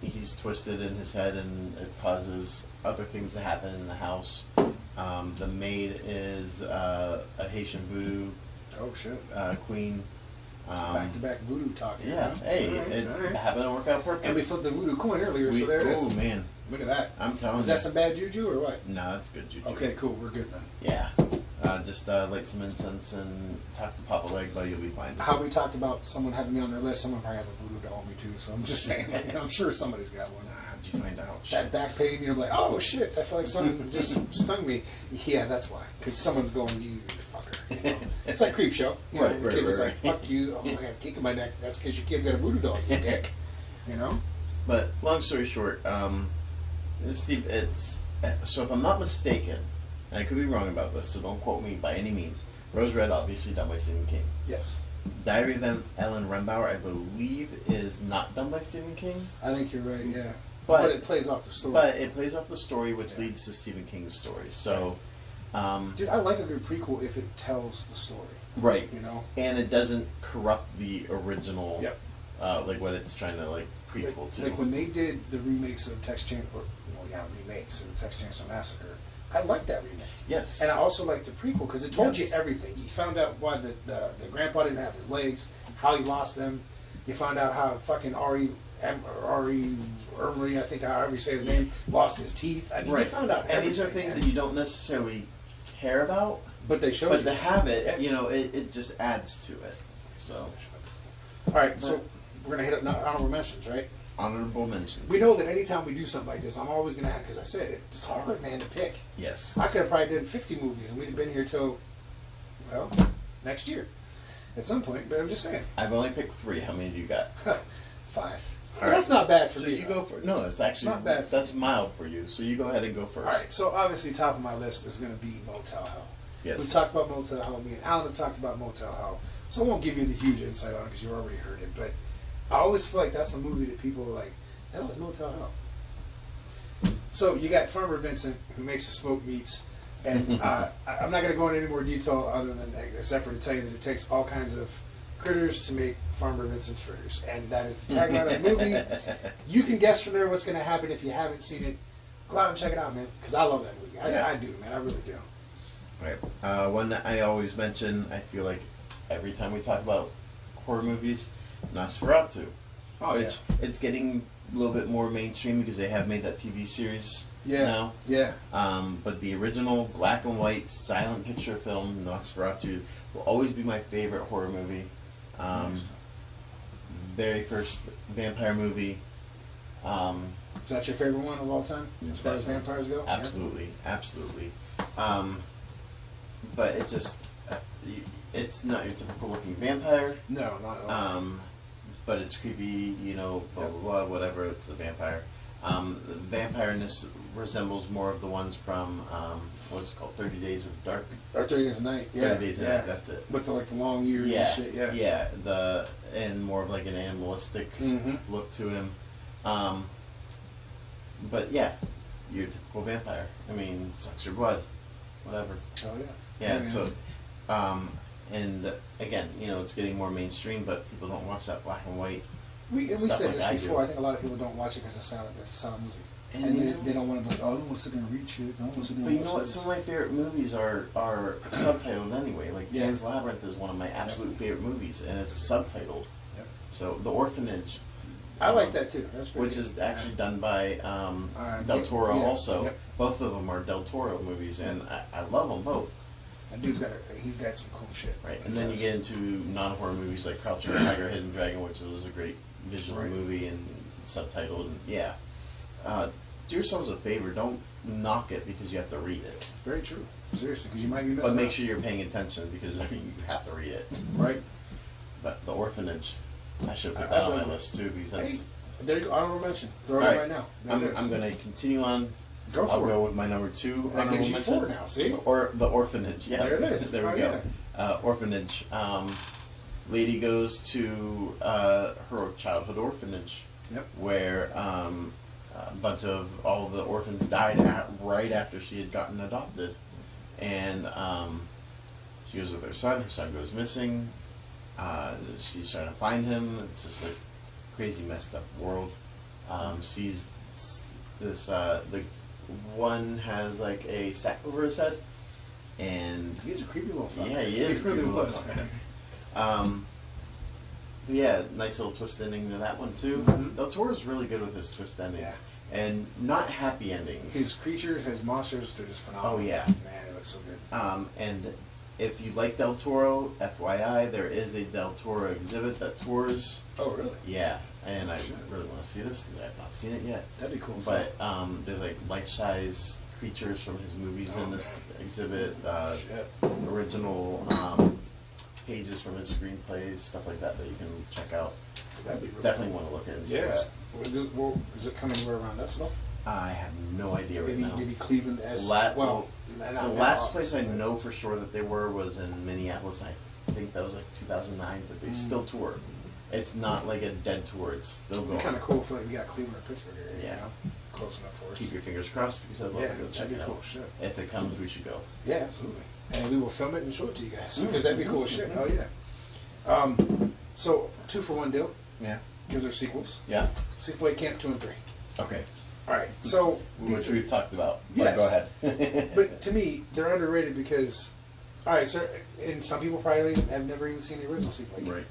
He's twisted in his head, and it causes other things to happen in the house. The maid is a Haitian voodoo queen. Back-to-back voodoo talking. Yeah, huh? hey, it happened to work out perfect. And we flipped the voodoo coin earlier, so there it is. Oh, man. Look at that. I'm telling you. Is that some bad juju or what? No, that's good juju. Okay, cool. We're good then. Yeah. Just light some incense and talk to Papa Leg, but you'll be fine. How we talked about someone having me on their list, someone probably has a voodoo doll on me too, so I'm just saying, like, I'm sure somebody's got one. How'd you find out? That back pain, you're like, oh shit, I feel like someone just stung me. Yeah, that's why. Because someone's going, you fucker. You know? It's like Creep Show. You know, the kid was like, fuck you, oh, I got a kick in my neck. That's because your kid's got a voodoo doll, you dick. You know? But, long story short, Steve, so if I'm not mistaken, and I could be wrong about this, so don't quote me by any means, Rose Red, obviously done by Stephen King. Yes. Diary of Ellen Rembauer, I believe, is not done by Stephen King. I think you're right, yeah. But it plays off the story. But it plays off the story, which leads to Stephen King's story. So, dude, I like a good prequel if it tells the story. Right. You know? And it doesn't corrupt the original, Yep. like what it's trying to, like, prequel to. Like when they did the remakes of remakes of the Texas Chainsaw Massacre, I liked that remake. Yes. And I also liked the prequel because it told you everything. You found out why the grandpa didn't have his legs, how he lost them. You found out how fucking Ari, I think however you say his name, lost his teeth. I mean, you found out everything. And these are things that you don't necessarily care about. But they show you. But to have it, you know, it just adds to it. So. All right, so we're gonna hit up honorable mentions, right? Honorable mentions. We know that anytime we do something like this, I'm always gonna have, because I said it's hard, man, to pick. Yes. I could have probably done 50 movies, and we'd have been here till, well, next year, at some point. But I'm just saying. I've only picked 3. How many do you got? 5. All That's not bad for so me. you go for no. That's actually not bad. That's mild for you. So you go ahead and go first. All right. So obviously, top of my list is going to be Motel Hell. Yes. We talked about Motel Hell. Me and Alan have talked about Motel Hell. So I won't give you the huge insight on it because you already heard it. But I always feel like that's a movie that people are like, that was Motel Hell. So you got Farmer Vincent, who makes the smoked meats. And I'm not going to go into any more detail other than except for to tell you that it takes all kinds of critters to make Farmer Vincent's fritters. And that is the tagline of the movie. You can guess from there what's going to happen if you haven't seen it. Go out and check it out, man, because I love that movie. I do, man. I really do. Right. One that I always mention, I feel like every time we talk about horror movies, Nosferatu. Oh, which it's getting a little bit more mainstream because they have made that TV series now. Yeah. But the original black and white silent picture film, Nosferatu, will always be my favorite horror movie. Very first vampire movie. Is that your favorite one of all time, as far as vampires go? Absolutely, absolutely. But it's just, it's not your typical looking vampire. No, not at all. But it's creepy, you know, blah, blah, blah, whatever, it's the vampire. The vampireness resembles more of the ones from, what's it called, 30 Days of Dark? Or 30 Days of Night, yeah. 30 Days of Night, that's it. With the long ears and shit, Yeah, and more of like an animalistic look to him. But yeah, your typical vampire. I mean, sucks your blood, whatever. Oh yeah. Yeah, so, and again, you know, it's getting more mainstream, but people don't watch that black and white. We said like this I before. do. I think a lot of people don't watch it because it's a silent movie. And they don't want to be like, oh, I don't want to sit there and read shit. I don't want to sit there and But you know watch what? this. Some of my favorite movies are subtitled anyway. Like Yeah. Pan's Labyrinth is one of my absolute favorite movies, and it's subtitled. Yep. So The Orphanage. I like that too. That's pretty Which good. is actually done by Del Toro also. Yep. Both of them are Del Toro movies, and I love them both. That dude's he's got some cool shit. Right, and then you get into non-horror movies like Crouching Tiger, Hidden Dragon, which was a great visual movie and subtitled, and yeah. Do yourselves a favor, don't knock it because you have to read it. Very true. Seriously, because you might be missing But make out. sure you're paying attention because I mean you have to read it. Right. But The Orphanage, I should put that on my list too because that's. Hey, there you go. Honorable mention. Throw it All in right. right now. I'm going to continue on. Go I'll for go it. with my number 2 That honorable gives you mention. 4 now, see? Or The Orphanage. Yeah, There it is. there we Oh, go. Orphanage. Lady goes to her childhood orphanage. Yep. Where a bunch of all the orphans died right after she had gotten adopted, and she goes with her son. Her son goes missing. She's trying to find him. It's just a crazy, messed up world. Sees this. The one has like a sack over his head, and He's a creepy little fucker. yeah, he is. He really a creepy was, little man. fucker. But yeah, nice little twist ending to that one too. Mhm. Del Toro's really good with his twist endings, and not happy endings. His creatures, his monsters, they're just phenomenal. Oh, yeah. Man, it looks so good. And if you like Del Toro, FYI, there is a Del Toro exhibit that tours. Oh, really? Yeah, and I Shit. really want to see this because I have not seen it yet. That'd be cool. But there's like life-size creatures from his movies in this exhibit. Shit. Original pages from his screenplays, stuff like that you can check out. That'd be really Definitely cool. want to look into Yeah. it. Is it coming anywhere around us at all? I have no idea right now. Maybe Cleveland as La- well. The last place I know for sure that they were was in Minneapolis, and I think that was like 2009, but they still tour. It's not like a dead tour, it's still going. Kind of cool. I feel like we got Cleveland and Pittsburgh area. Yeah. You know? Close enough for us. Keep your fingers crossed because I'd love to go check that'd be it out. cool shit. If it comes, we should go. Yeah, absolutely. And we will film it and show it to you guys because that'd be cool as shit. Oh yeah. So 2-for-1 deal Yeah. because they're sequels. Yeah? Sleepaway Camp 2 and 3. Okay. All right. So Which we've talked about. Yes. But go ahead. but to me, they're underrated because, all right, so and some people probably have never even seen the original Sleepaway Camp. Right.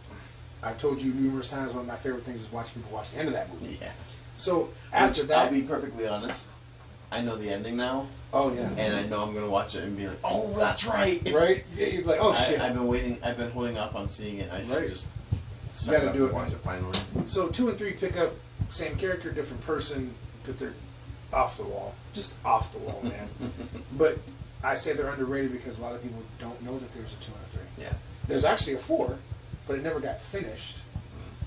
I've told you numerous times one of my favorite things is watching people watch the end of that movie. Yeah. So after Which, that, I'll be perfectly honest. I know the ending now, oh yeah, and I know I'm going to watch it and be like, oh, that's right. right? Yeah, you'd be like, oh shit. I've been waiting. I've been holding off on seeing it. I should Right. just suck it up do and it. watch it finally. So 2 and 3 pick up same character, different person, but they're off the wall, just off the wall, man. But I say they're underrated because a lot of people don't know that there's a 2 and a 3. Yeah. There's actually a 4, but it never got finished.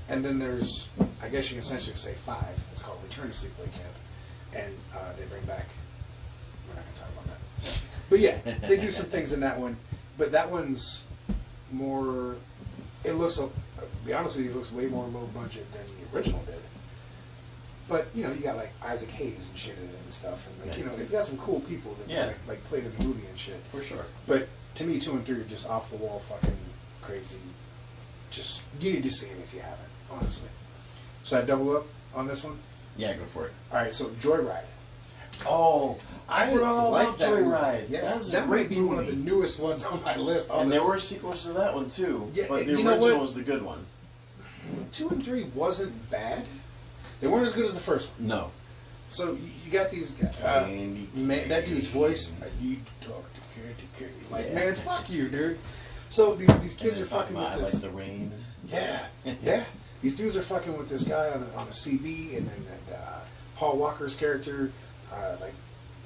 And then there's, I guess you can essentially say 5. It's called Return to Sleepaway Camp, and they bring back. We're not going to talk about that. But yeah, they do some things in that one. But that one's more. It looks, to be honest with you, it looks way more low budget than the original did. But you know, you got like Isaac Hayes and shit in it and stuff, and like, you know, it's got some cool people that like played in the movie and shit. For sure. But to me, 2 and 3 are just off the wall, fucking crazy. Just you need to see them if you haven't, honestly. So I double up on this one. Yeah, go for it. All right, so Joyride. Oh, I forgot like about that Joyride. movie. Yeah, That's that a might great be movie. one of the newest ones on my list. And there were sequels to that one too. Yeah, but the you know original what? was the good one. 2 and 3 wasn't bad. They weren't as good as the first one. No. So you got these guys. Man, that dude's voice. You talk to Candy. Like, man, fuck you, dude. So these kids are fucking with this. Like the rain. Yeah, yeah. These dudes are fucking with this guy on a CB, and then Paul Walker's character like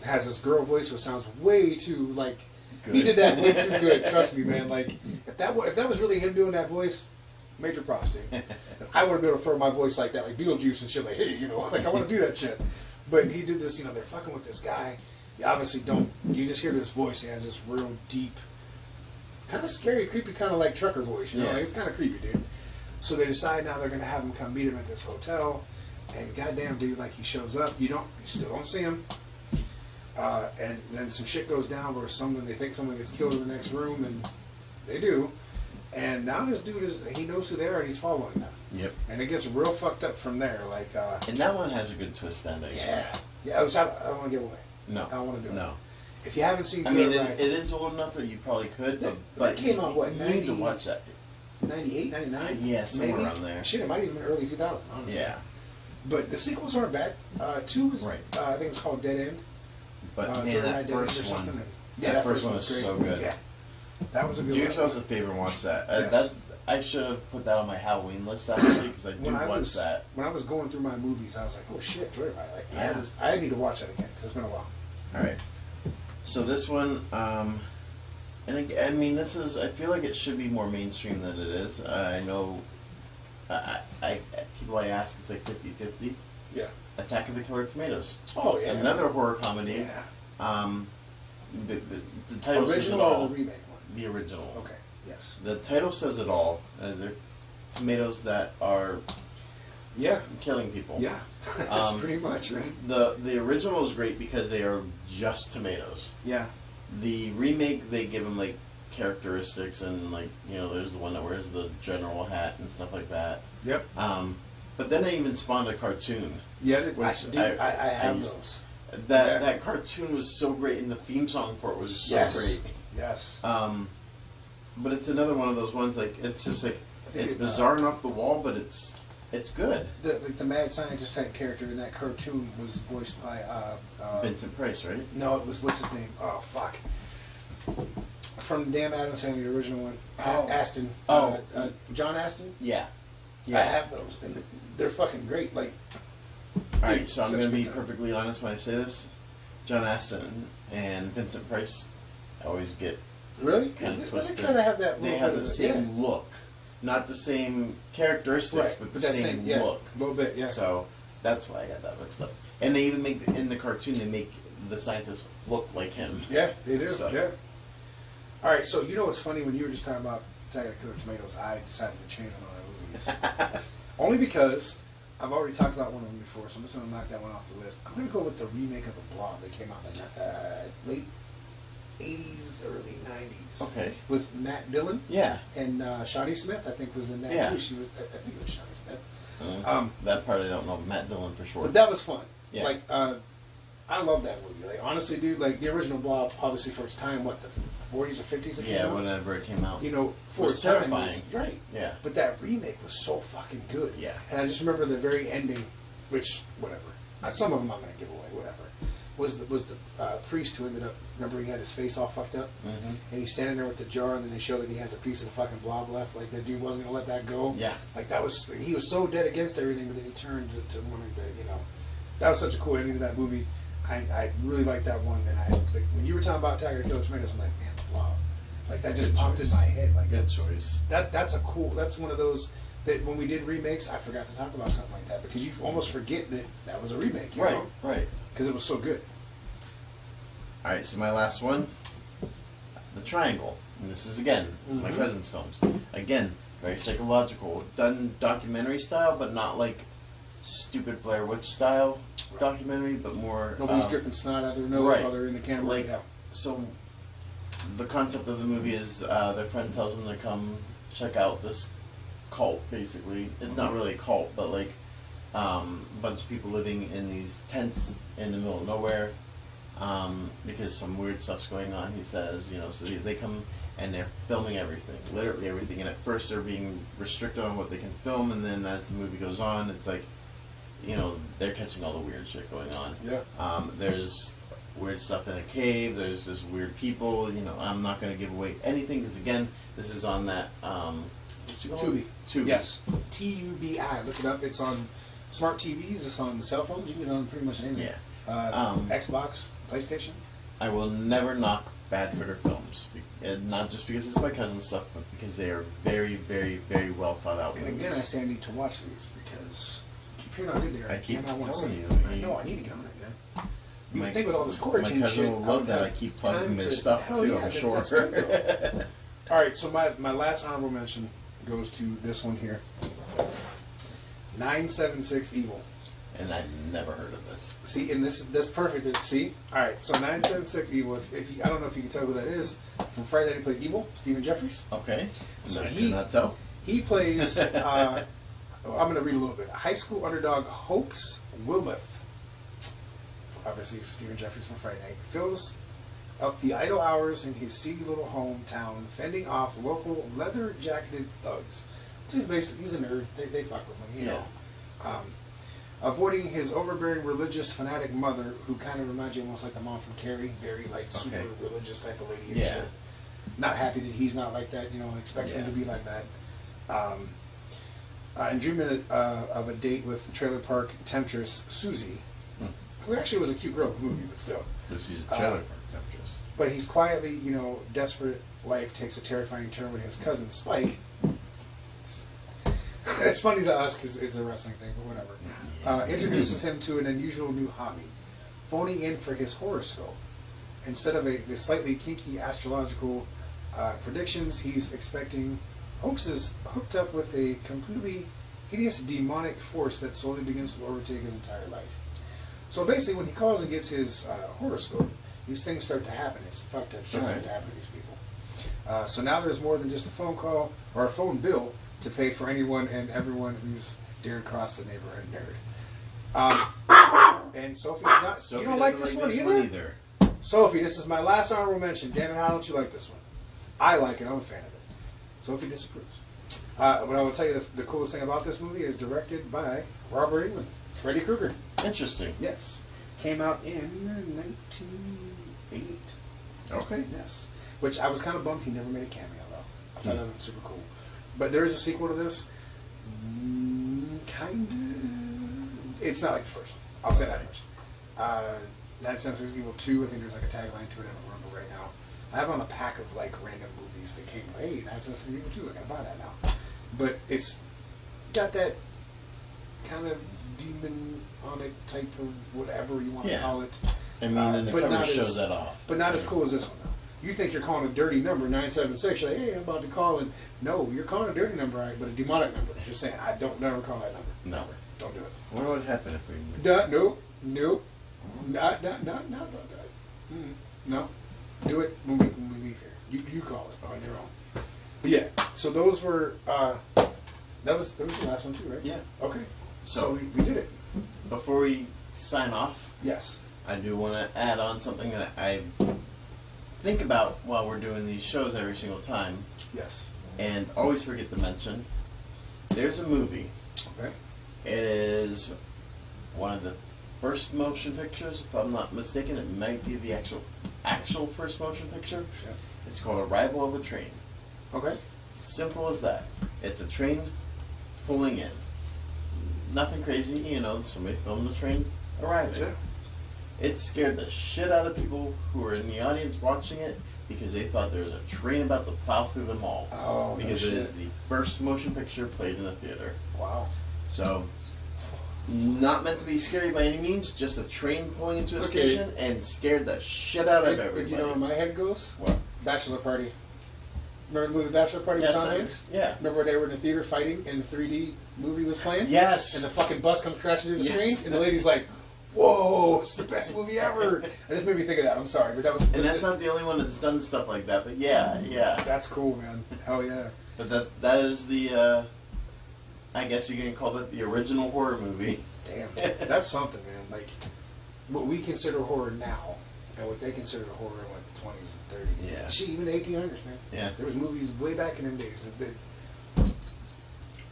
has this girl voice which sounds way too like good. He did that way too good. Trust me, man. Like if that was really him doing that voice, major props, dude. I wouldn't be able to throw my voice like that, like Beetlejuice and shit. Like, hey, you know, like I want to do that shit. But he did this. You know, they're fucking with this guy. You obviously don't. You just hear this voice. He has this real deep, kind of scary, creepy, kind of like trucker voice. You know, like, it's kind of creepy, dude. So they decide now they're gonna have him come meet him at this hotel, and goddamn, dude, like he shows up, you still don't see him, and then some shit goes down where they think someone gets killed in the next room, and they do, and now this dude he knows who they are and he's following them. Yep. And it gets real fucked up from there, like. And that one has a good twist ending. Yeah. Which I don't want to give away. No. I don't want to do it. No. If you haven't seen, it is old enough that you probably could, but that came out what? You need to watch that. 98, 99? Yeah, somewhere maybe? around there. Shit, it might even been early 2000, honestly. Yeah. But the sequels aren't bad. 2 was, right. I think it's called Dead End. But man, that first one, that first one was so good. Yeah. That was a good Do one. yourselves a favor and watch that. Yes. I should have put that on my Halloween list actually because I do watch that. When I was going through my movies, I was like, oh shit, Joyride. Like, Yeah. I need to watch that again because it's been a while. All right. So this one, and I mean, I feel like it should be more mainstream than it is. I know, people I ask, it's like 50-50. Yeah. Attack of the Killer Tomatoes. Oh yeah. Another horror comedy. Yeah. The title says it Original all. or the remake one? The original. Okay. Yes. The title says it all. They're tomatoes that are killing people. Yeah. That's pretty much, man. The original is great because they are just tomatoes. Yeah. The remake, they give them like characteristics and like, you know, there's the one that wears the general hat and stuff like that. Yep. But then they even spawned a cartoon. Yeah, I have those. That cartoon was so great, and the theme song for it was so great. Yes. But it's another one of those ones like it's just like it's bizarre and off the wall, but it's good. The mad scientist type character in that cartoon was voiced by Vincent Price, right? No, it was what's his name? Oh fuck. From Damn Adams Family, the original one. Aston. John Aston. Yeah. I have those, and they're fucking great. Like. All right, so I'm going to be perfectly honest when I say this. John Aston and Vincent Price, I always get really kind of twisted. They kind of have that. They have the same look, not the same characteristics, but the same look. A little bit, yeah. So that's why I got that mixed up. And they even make in the cartoon they make the scientist look like him. Yeah, they do. So. Yeah. All right, so you know what's funny when you were just talking about Attack of the Killer Tomatoes, I decided to change on my movies only because. I've already talked about one of them before, so I'm just going to knock that one off the list. I'm going to go with the remake of The Blob that came out in the late 80s, early 90s. Okay. With Matt Dillon. Yeah. And Shawnee Smith, I think, was in that too. She was, I think it was Shawnee Smith. That part I don't know. Matt Dillon for sure. But that was fun. Yeah. Like, I love that movie. Like, honestly, dude, like, the original Blob, obviously for its time, what, the 40s or 50s it came out? Whenever it came out. You know, for its time, right. Yeah. But that remake was so fucking good. Yeah. And I just remember the very ending, which, whatever. Some of them I'm going to give away, whatever. was the priest who ended up. Remember, he had his face all fucked up, and he's standing there with the jar, and then they show that he has a piece of the fucking blob left. Like that dude wasn't gonna let that go. Yeah. Like he was so dead against everything, but then he turned to wanting to, That was such a cool ending to that movie. I really liked that one, and like when you were talking about Tiger Killer Tomatoes, I'm like, man, the blob. Like that just popped in my head. Like good choice. That's one of those that when we did remakes, I forgot to talk about something like that because you almost forget that was a remake. You know? Right. Because it was so good. All right, so my last one, The Triangle, and this is again my cousin's films. Again, very psychological, done documentary style, but not like stupid Blair Witch style documentary, but more. Nobody's dripping snot out of their nose while they're in the camera. Like, so the concept of the movie is their friend tells them to come check out this cult. Basically, it's not really a cult, but like a bunch of people living in these tents in the middle of nowhere. Because some weird stuff's going on, he says, so they come and they're filming everything, literally everything, and at first they're being restricted on what they can film, and then as the movie goes on, it's like, they're catching all the weird shit going on. Yeah. There's weird stuff in a cave, there's just weird people, I'm not going to give away anything, because again, this is on that, Tubi. Yes. Tubi. Look it up, it's on smart TVs, it's on cell phones, you can get it on pretty much anything. Yeah. Xbox, PlayStation. I will never knock Badfitter films, not just because it's my cousin's stuff, but because they are very, very, very well thought out. And again, I say I need to watch these because I keep hearing on it there. I keep telling you. I know I need to get on it, man. You think with all this quarantine shit, my cousin will love that I keep plugging their stuff too. I'm sure. That's good, all right, so my last honorable mention goes to this one here. 976 Evil. And I've never heard of this. See, and that's perfect. See, all right. So 976 Evil. If you, I don't know if you can tell who that is from Friday Night He played Evil, Stephen Jeffries. Okay. So I cannot tell. He plays. I'm going to read a little bit. High school underdog Hoax Wilmoth. Obviously, Stephen Jeffries from Friday Night fills up the idle hours in his seedy little hometown, fending off local leather-jacketed thugs. So he's a nerd. They fuck with him, you know. Avoiding his overbearing religious fanatic mother, who kind of reminds you almost like the mom from Carrie, very like super religious type of lady and shit. Not happy that he's not like that, and expects him to be like that. And dreaming of a date with trailer park temptress Susie, who actually was a cute girl in the movie, but still. But she's a trailer park temptress. But he's quietly, desperate life takes a terrifying turn when his cousin Spike. It's funny to us because it's a wrestling thing, but whatever. Introduces him to an unusual new hobby, phoning in for his horoscope. Instead of the slightly kinky astrological predictions, he's expecting Hoax is hooked up with a completely hideous demonic force that slowly begins to overtake his entire life. So basically, when he calls and gets his horoscope, these things start to happen. It's fucked up shit start to happen to these people. So now there's more than just a phone call or a phone bill to pay for anyone and everyone who's dared cross the neighborhood nerd. And Sophie's not. Sophie you don't like this one either? Sophie, this is my last honorable mention. Damn it, how don't you like this one? I like it. I'm a fan of it. Sophie disapproves. But I will tell you the coolest thing about this movie is directed by Robert Englund, Freddy Krueger. Interesting. Yes. Came out in 1988. Okay. Yes. Which I was kind of bummed he never made a cameo, though. I thought that was super cool. But there is a sequel to this. Kind of. It's not like the first one. I'll say that much. 976 Evil 2, I think there's like a tagline to it. I don't remember right now. I have on a pack of like random movies that came, hey, 976 Evil 2, I gotta buy that now. But it's got that kind of demonic type of whatever you want to call it. I mean, and the cover shows that off. But not as cool as this one, though. You think you're calling a dirty number, 976. You're like, hey, I'm about to call, and no, you're calling a dirty number, right, but a demonic number. Just saying, I don't never call that number. No. Never. Don't do it. What would happen if we... Nope. Not. No. Do it when we leave here. You call it on your own. But yeah, so those were, that was the last one too, right? Yeah. Okay. So we did it. Before we sign off... Yes. I do want to add on something that I think about while we're doing these shows every single time. Yes. And always forget to mention, there's a movie. Okay. It is one of the first motion pictures, if I'm not mistaken. It might be the actual first motion picture. Shit. It's called Arrival of a Train. Okay. Simple as that. It's a train pulling in. Nothing crazy, you know, somebody filmed the train arriving. Yeah. It scared the shit out of people who were in the audience watching it because they thought there was a train about to plow through the mall. Oh, because no it shit. is the first motion picture played in a theater. Wow. So, not meant to be scary by any means, just a train pulling into a station and scared the shit out of everybody. Do you know where my head goes? What? Bachelor Party. Remember the movie Bachelor Party with Yes, Tom I- Hanks? yeah. Remember where they were in the theater fighting and the 3D movie was playing? Yes. And the fucking bus comes crashing through the Yes. screen, and the lady's like, "Whoa, it's the best movie ever!" It just made me think of that. I'm sorry, but that was. And that's not the only one that's done stuff like that, but yeah. That's cool, man. Hell yeah. But that is the, I guess you can call it the original horror movie. Damn, that's something, man. Like what we consider horror now, and what they consider horror in like the 20s and 30s. Yeah. Shit, even the 1800s, man. Yeah. There was movies way back in them days that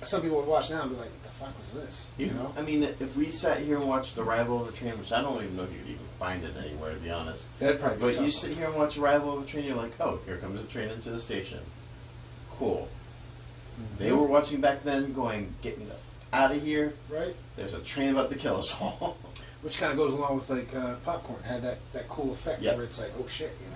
some people would watch now and be like, "What the fuck was this?" You know? I mean, if we sat here and watched The Arrival of a Train, which I don't even know if you could even find it anywhere, to be honest. That'd probably be But tough. you sit here and watch Arrival of a Train, you're like, oh, here comes a train into the station. Cool. They were watching back then going, get me out of here. Right? There's a train about to kill us all. Which kind of goes along with like popcorn. Had that cool effect Yep. where it's like, oh shit, you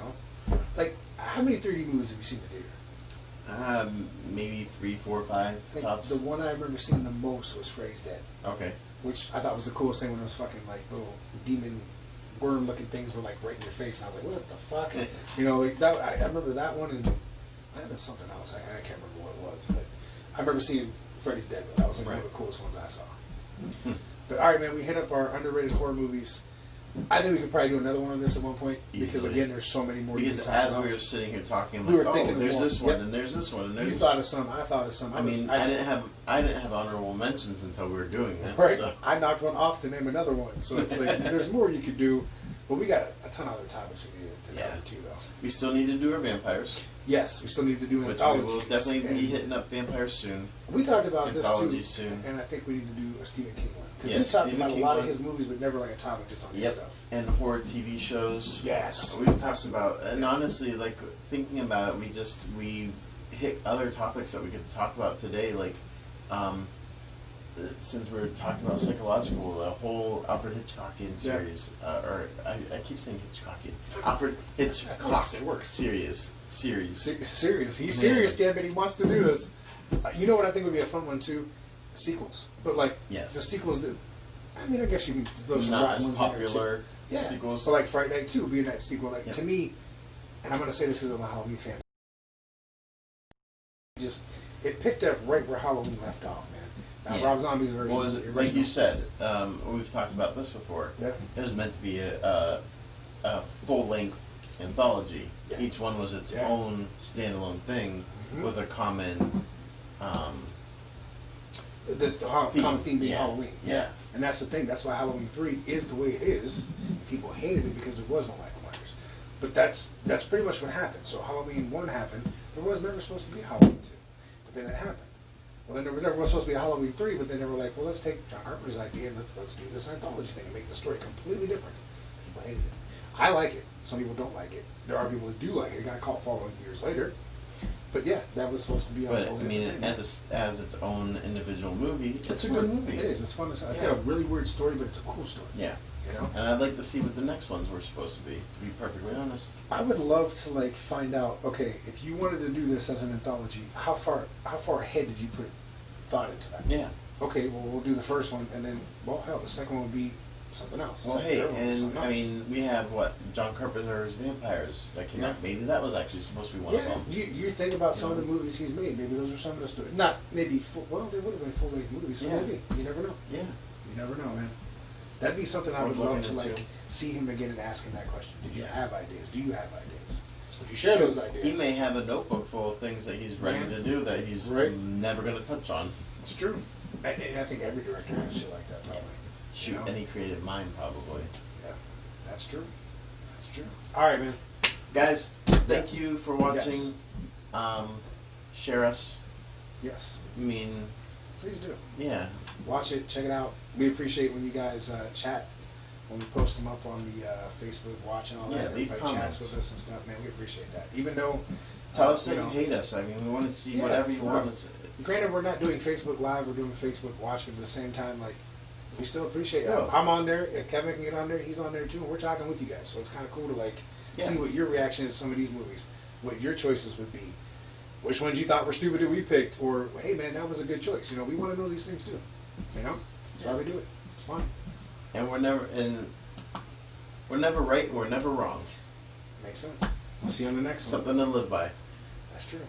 know? Like, how many 3D movies have you seen in the theater? Maybe 3, 4, 5 I think tops. the one I remember seeing the most was Freddy's Dead. Okay. Which I thought was the coolest thing when those fucking like little demon worm looking things were like right in your face, and I was like, what the fuck? You know, like that. I remember that one, and I think there's something else. I can't remember what it was, but I remember seeing Freddy's Dead. That was like one of the coolest ones I saw. But all right, man, we hit up our underrated horror movies. I think we could probably do another one on this at one point because Easily. again, there's so many more. Because to talk as about. we were sitting here talking, We like, were thinking oh, of there's more. this one, Yep. and there's this one, and there's You this thought one. of some. I thought of some. I mean, I didn't have honorable mentions until we were doing it. Right. So. I knocked one off to name another one. So it's like there's more you could do. But we got a ton of other topics we need to cover too, though. We still need to do our vampires, Yes, we still need to do which anthologies. we will definitely be And hitting up vampires soon. we talked about this too, Anthologies soon. and I think we need to do a Stephen King one. Because Yes, we talked Stephen about King a lot one. of his movies, but never like a topic just on his Yep. stuff. And horror TV shows. Yes. We've talked about, and honestly, like thinking about it, we hit other topics that we could talk about today, like since we're talking about psychological, the whole Alfred Hitchcockian series, or I keep saying Hitchcockian, Alfred Hitchcock It works. series. Serious. He's Man. serious, damn it. He wants to do this. You know what I think would be a fun one too? Sequels. But like Yes. the sequels that, I mean, I guess you can throw some Not rotten as ones in there too. popular Yeah. sequels. But like Friday Night 2 being that sequel, like Yep. to me, and I'm going to say this because I'm a Halloween fan, just, it picked up right where Halloween left off, man. Now, Yeah. Rob Zombie's version. What was of the it? Like you original. said, we've talked about this before. Yeah. It was meant to be a full-length anthology. Yeah. Each one was its Yeah. own standalone thing Mhm. with a common The common theme being Yeah. Halloween. Yeah. And that's the thing. That's why Halloween 3 is the way it is. People hated it because there was no Michael Myers. But that's pretty much what happened. So Halloween 1 happened. There was never supposed to be a Halloween 2. But then it happened. Well, then there was never supposed to be a Halloween 3, but then they were like, well, let's take John Carpenter's idea and let's do this anthology thing and make the story completely different. People hated it. I like it. Some people don't like it. There are people that do like it. It got a cult following years later. But yeah, that was supposed to be on a But totally I mean, different thing. as its own individual movie, it's a fun. good movie. It is. It's fun. It's Yeah. got a really weird story, but it's a cool story. Yeah. You know? And I'd like to see what the next ones were supposed to be perfectly honest. I would love to like find out. Okay, if you wanted to do this as an anthology, how far ahead did you put thought into that? Yeah. Okay, well we'll do the first one, and then well hell, the second one will be something else. Well, Second, hey, third one will be and something I else. mean, we have what John Carpenter's Vampires that came Yeah. out. Maybe that was actually supposed to be one yeah, of them. you think about some of the movies he's made. Maybe those are some of the stories. Not maybe full. Well, they would have been full length movies. So Yeah. maybe you never know. Yeah. You never know, man. That'd be something I Worth would love looking to into. like see him again and ask him that question. Did you Yeah. have ideas? Do you have ideas? Would you share those ideas? He may have a notebook full of things that he's ready to do that he's Right. never going to touch on. It's true. And I think every director has shit like that, probably. Shoot, You know? any creative mind, probably. Yeah, that's true. That's true. All right, man. Guys, thank you for watching. Share us. Yes, I mean, please do. yeah. Watch it, check it out. We appreciate when you guys chat when we post them up on the Facebook watch and all that. Leave Everybody comments chats with us and stuff, man. We appreciate that. Even though tell us that you hate us. I mean, we want to see whatever you want. Granted, we're not doing Facebook Live. We're doing Facebook Watch, but at the same time, like, we still appreciate Still. it. I'm on there. If Kevin can get on there, he's on there too. And we're talking with you guys, so it's kind of cool to like see what your reaction is to some of these movies, what your choices would be, which ones you thought were stupid that we picked, or hey man, that was a good choice. You know, we want to know these things too. You know, that's why we do it. It's fun. And we're never right. And we're never wrong. Makes sense. We'll see you on the next one. Something to live by. That's true.